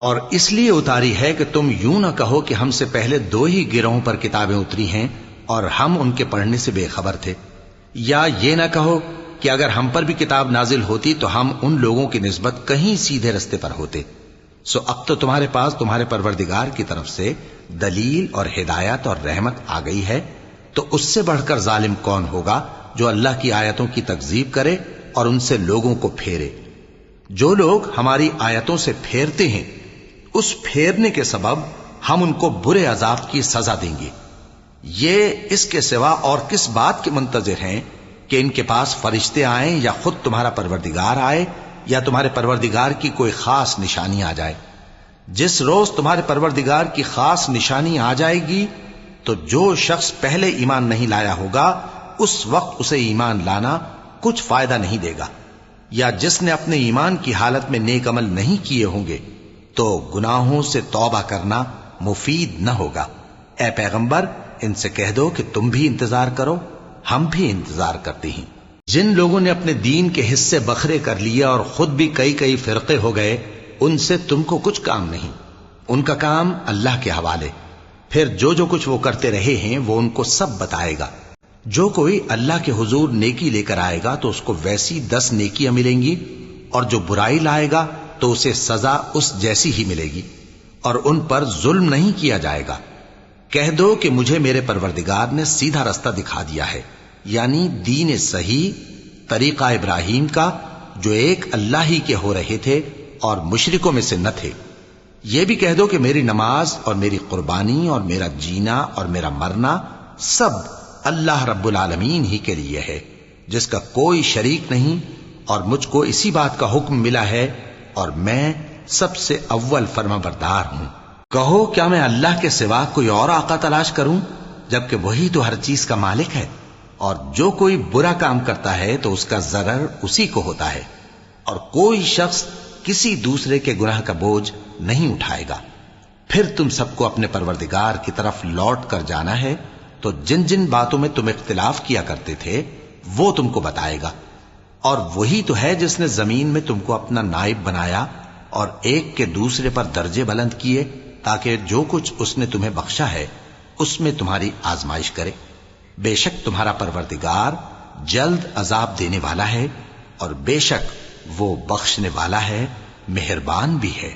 اور اس لیے اتاری ہے کہ تم یوں نہ کہو کہ ہم سے پہلے 2 ہی گروہوں پر کتابیں اتری ہیں اور ہم ان کے پڑھنے سے بے خبر تھے، یا یہ نہ کہو کہ اگر ہم پر بھی کتاب نازل ہوتی تو ہم ان لوگوں کی نسبت کہیں سیدھے رستے پر ہوتے۔ سو اب تو تمہارے پاس تمہارے پروردگار کی طرف سے دلیل اور ہدایت اور رحمت آ گئی ہے، تو اس سے بڑھ کر ظالم کون ہوگا جو اللہ کی آیتوں کی تکذیب کرے اور ان سے لوگوں کو پھیرے۔ جو لوگ ہماری آیتوں سے پھیرتے ہیں، اس پھیرنے کے سبب ہم ان کو برے عذاب کی سزا دیں گے۔ یہ اس کے سوا اور کس بات کے منتظر ہیں کہ ان کے پاس فرشتے آئیں یا خود تمہارا پروردگار آئے یا تمہارے پروردگار کی کوئی خاص نشانی آ جائے؟ جس روز تمہارے پروردگار کی خاص نشانی آ جائے گی تو جو شخص پہلے ایمان نہیں لایا ہوگا اس وقت اسے ایمان لانا کچھ فائدہ نہیں دے گا، یا جس نے اپنے ایمان کی حالت میں نیک عمل نہیں کیے ہوں گے تو گناہوں سے توبہ کرنا مفید نہ ہوگا۔ اے پیغمبر، ان سے کہہ دو کہ تم بھی انتظار کرو، ہم بھی انتظار کرتے ہیں۔ جن لوگوں نے اپنے دین کے حصے بکھرے کر لیے اور خود بھی کئی فرقے ہو گئے، ان سے تم کو کچھ کام نہیں، ان کا کام اللہ کے حوالے۔ پھر جو کچھ وہ کرتے رہے ہیں وہ ان کو سب بتائے گا۔ جو کوئی اللہ کے حضور نیکی لے کر آئے گا تو اس کو ویسی 10 نیکیاں ملیں گی، اور جو برائی لائے گا تو اسے سزا اس جیسی ہی ملے گی، اور ان پر ظلم نہیں کیا جائے گا۔ کہہ دو کہ مجھے میرے پروردگار نے سیدھا رستہ دکھا دیا ہے، یعنی دین صحیح، طریقہ ابراہیم کا، جو ایک اللہ ہی کے ہو رہے تھے اور مشرکوں میں سے نہ تھے۔ یہ بھی کہہ دو کہ میری نماز اور میری قربانی اور میرا جینا اور میرا مرنا سب اللہ رب العالمین ہی کے لیے ہے، جس کا کوئی شریک نہیں، اور مجھ کو اسی بات کا حکم ملا ہے اور میں سب سے اول فرما بردار ہوں۔ کہو کیا میں اللہ کے سوا کوئی اور آقا تلاش کروں جبکہ وہی تو ہر چیز کا مالک ہے؟ اور جو کوئی برا کام کرتا ہے تو اس کا ضرر اسی کو ہوتا ہے، اور کوئی شخص کسی دوسرے کے گناہ کا بوجھ نہیں اٹھائے گا۔ پھر تم سب کو اپنے پروردگار کی طرف لوٹ کر جانا ہے، تو جن جن باتوں میں تم اختلاف کیا کرتے تھے وہ تم کو بتائے گا۔ اور وہی تو ہے جس نے زمین میں تم کو اپنا نائب بنایا اور ایک کے دوسرے پر درجے بلند کیے، تاکہ جو کچھ اس نے تمہیں بخشا ہے اس میں تمہاری آزمائش کرے۔ بے شک تمہارا پروردگار جلد عذاب دینے والا ہے، اور بے شک وہ بخشنے والا ہے، مہربان بھی ہے۔